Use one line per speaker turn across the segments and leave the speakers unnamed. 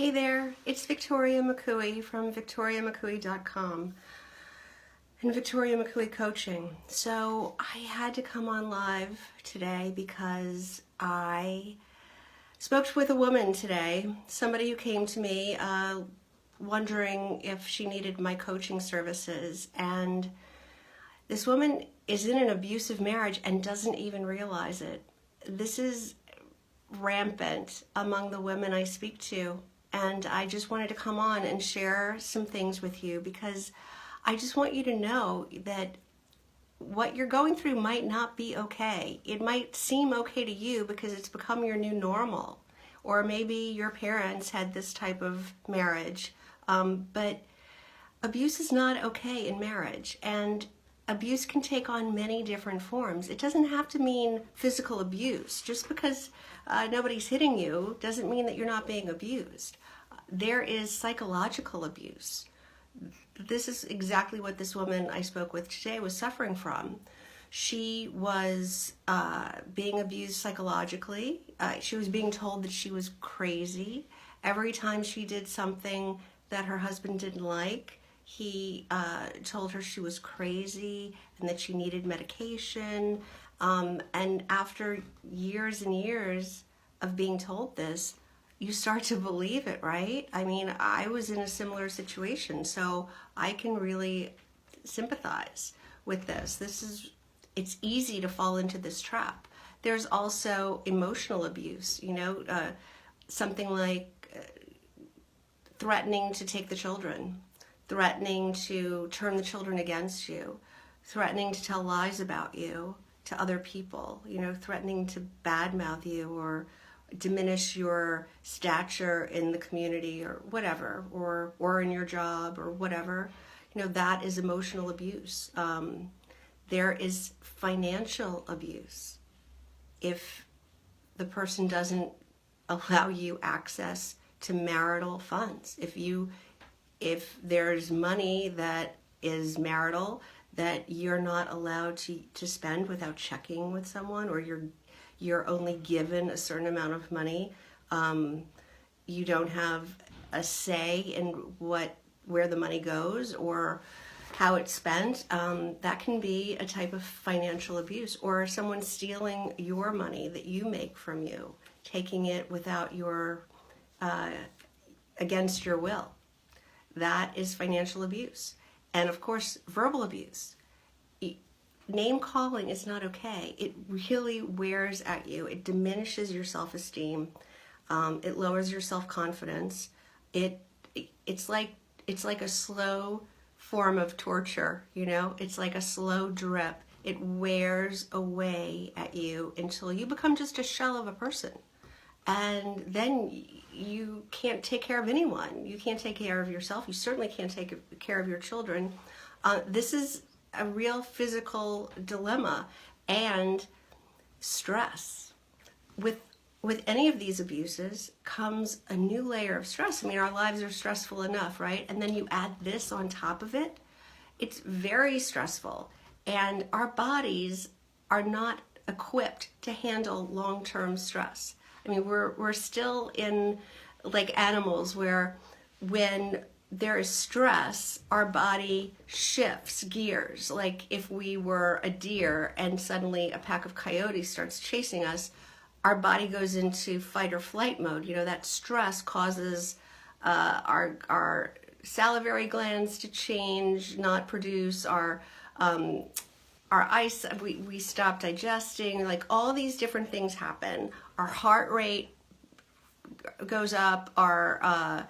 Hey there, it's Victoria McCooey from victoriamccooey.com and Victoria McCooey Coaching. So I had to come on live today because I spoke with a woman today, somebody who came to me wondering if she needed my coaching services. And this woman is in an abusive marriage and doesn't even realize it. This is rampant among the women I speak to. And I just wanted to come on and share some things with you because I just want you to know that what you're going through might not be okay. It might seem okay to you because it's become your new normal. Or maybe your parents had this type of marriage. But abuse is not okay in marriage. And abuse can take on many different forms. It doesn't have to mean physical abuse. Just because nobody's hitting you doesn't mean that you're not being abused. There is psychological abuse. This is exactly what this woman I spoke with today was suffering from. She was being abused psychologically. She was being told that she was crazy. Every time she did something that her husband didn't like, he told her she was crazy and that she needed medication. And after years and years of being told this, you start to believe it, right? I mean, I was in a similar situation, so I can really sympathize with this. It's easy to fall into this trap. There's also emotional abuse, something like threatening to take the children, threatening to turn the children against you, threatening to tell lies about you to other people, threatening to badmouth you or diminish your stature in the community or whatever, or in your job or whatever. That is emotional abuse. There is financial abuse. If the person doesn't allow you access to marital funds, if there's money that is marital that you're not allowed to spend without checking with someone, or you're only given a certain amount of money, you don't have a say in where the money goes or how it's spent, that can be a type of financial abuse. Or someone stealing your money that you make from you, taking it without against your will. That is financial abuse. And of course, verbal abuse. Name calling is not okay. It really wears at you. It diminishes your self-esteem. It lowers your self-confidence. It's like a slow form of torture, It's like a slow drip. It wears away at you until you become just a shell of a person. And then you can't take care of anyone. You can't take care of yourself. You certainly can't take care of your children. This is a real physical dilemma and stress. With any of these abuses comes a new layer of stress. I mean, our lives are stressful enough, right? And then you add this on top of it. It's very stressful. And our bodies are not equipped to handle long-term stress. I mean, we're still in like animals where when there is stress, our body shifts gears. Like if we were a deer and suddenly a pack of coyotes starts chasing us, our body goes into fight or flight mode. That stress causes our salivary glands to change, not produce our ice. We stop digesting. Like all these different things happen. Our heart rate goes up. Our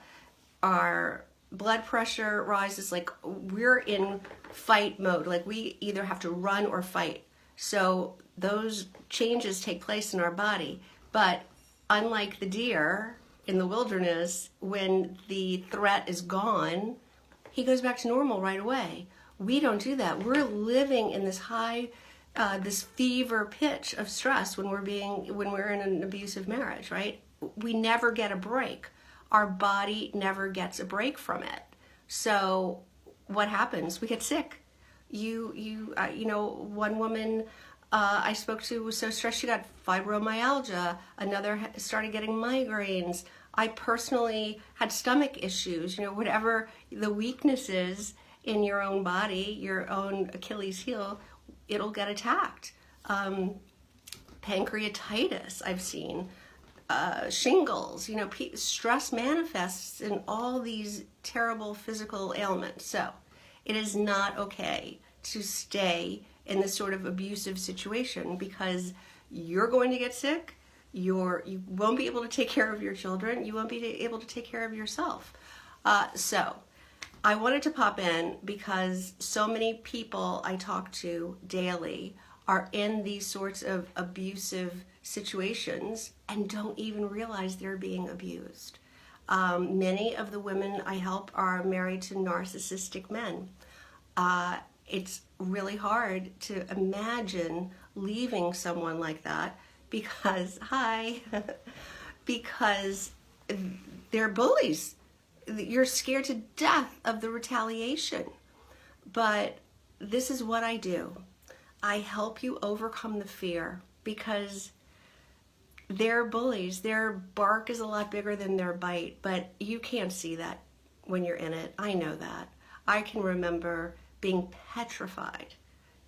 blood pressure rises. Like we're in fight mode. Like we either have to run or fight. So those changes take place in our body. But unlike the deer in the wilderness, when the threat is gone, he goes back to normal right away. We don't do that. We're living in this high, this fever pitch of stress when we're in an abusive marriage, right? We never get a break. Our body never gets a break from it. So what happens? We get sick. One woman I spoke to was so stressed she got fibromyalgia. Another started getting migraines. I personally had stomach issues, whatever the weakness is in your own body, your own Achilles heel, it'll get attacked. Pancreatitis, I've seen, shingles, stress manifests in all these terrible physical ailments. So it is not okay to stay in this sort of abusive situation, because you're going to get sick. You won't be able to take care of your children. You won't be able to take care of yourself. So I wanted to pop in because so many people I talk to daily are in these sorts of abusive situations and don't even realize they're being abused. Many of the women I help are married to narcissistic men. It's really hard to imagine leaving someone like that because, because they're bullies. You're scared to death of the retaliation. But this is what I do. I help you overcome the fear, because they're bullies. Their bark is a lot bigger than their bite, but you can't see that when you're in it. I know that. I can remember being petrified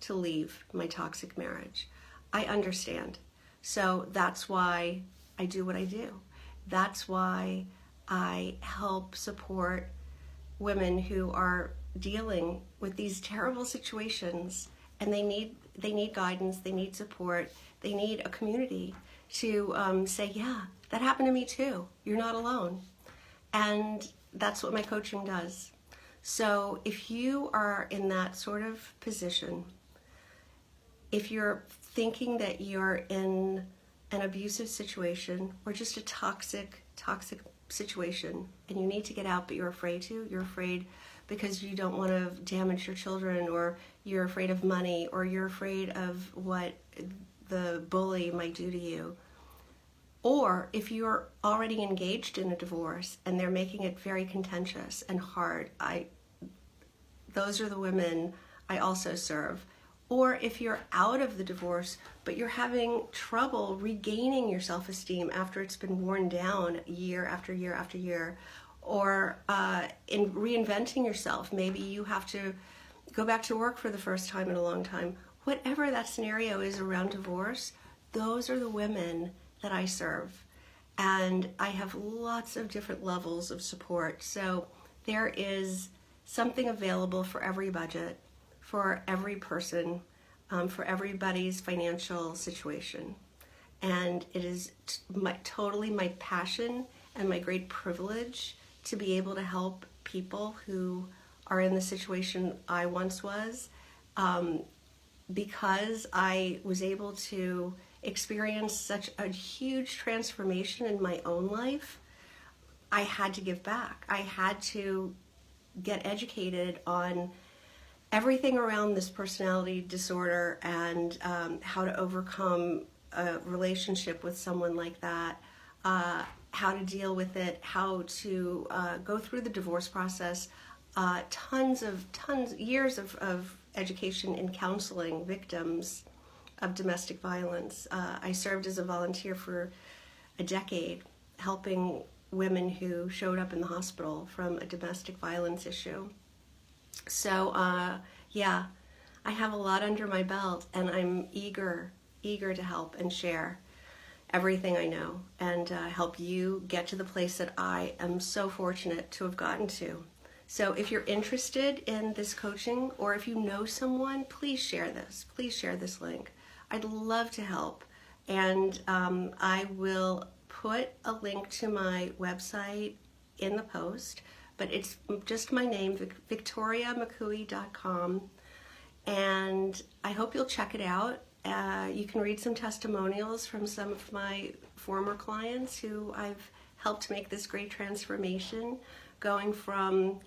to leave my toxic marriage. I understand. So that's why I do what I do. That's why I help support women who are dealing with these terrible situations, and they need guidance, they need support, they need a community to say, yeah, that happened to me too. You're not alone. And that's what my coaching does. So if you are in that sort of position, if you're thinking that you're in an abusive situation or just a toxic situation and you need to get out but you're afraid because you don't want to damage your children, or you're afraid of money, or you're afraid of what the bully might do to you, or if you're already engaged in a divorce and they're making it very contentious and hard, those are the women I also serve. Or if you're out of the divorce, but you're having trouble regaining your self-esteem after it's been worn down year after year after year, or in reinventing yourself, maybe you have to go back to work for the first time in a long time. Whatever that scenario is around divorce, those are the women that I serve. And I have lots of different levels of support. So there is something available for every budget, for every person, for everybody's financial situation. And it is totally my passion and my great privilege to be able to help people who are in the situation I once was, because I was able to experience such a huge transformation in my own life. I had to give back. I had to get educated on everything around this personality disorder and how to overcome a relationship with someone like that, how to deal with it, how to go through the divorce process, years of education in counseling victims of domestic violence. I served as a volunteer for a decade, helping women who showed up in the hospital from a domestic violence issue. So, yeah, I have a lot under my belt, and I'm eager to help and share everything I know and help you get to the place that I am so fortunate to have gotten to. So if you're interested in this coaching, or if you know someone, please share this. Please share this link. I'd love to help. And I will put a link to my website in the post, but it's just my name, victoriamccooey.com. And I hope you'll check it out. You can read some testimonials from some of my former clients who I've helped make this great transformation, going from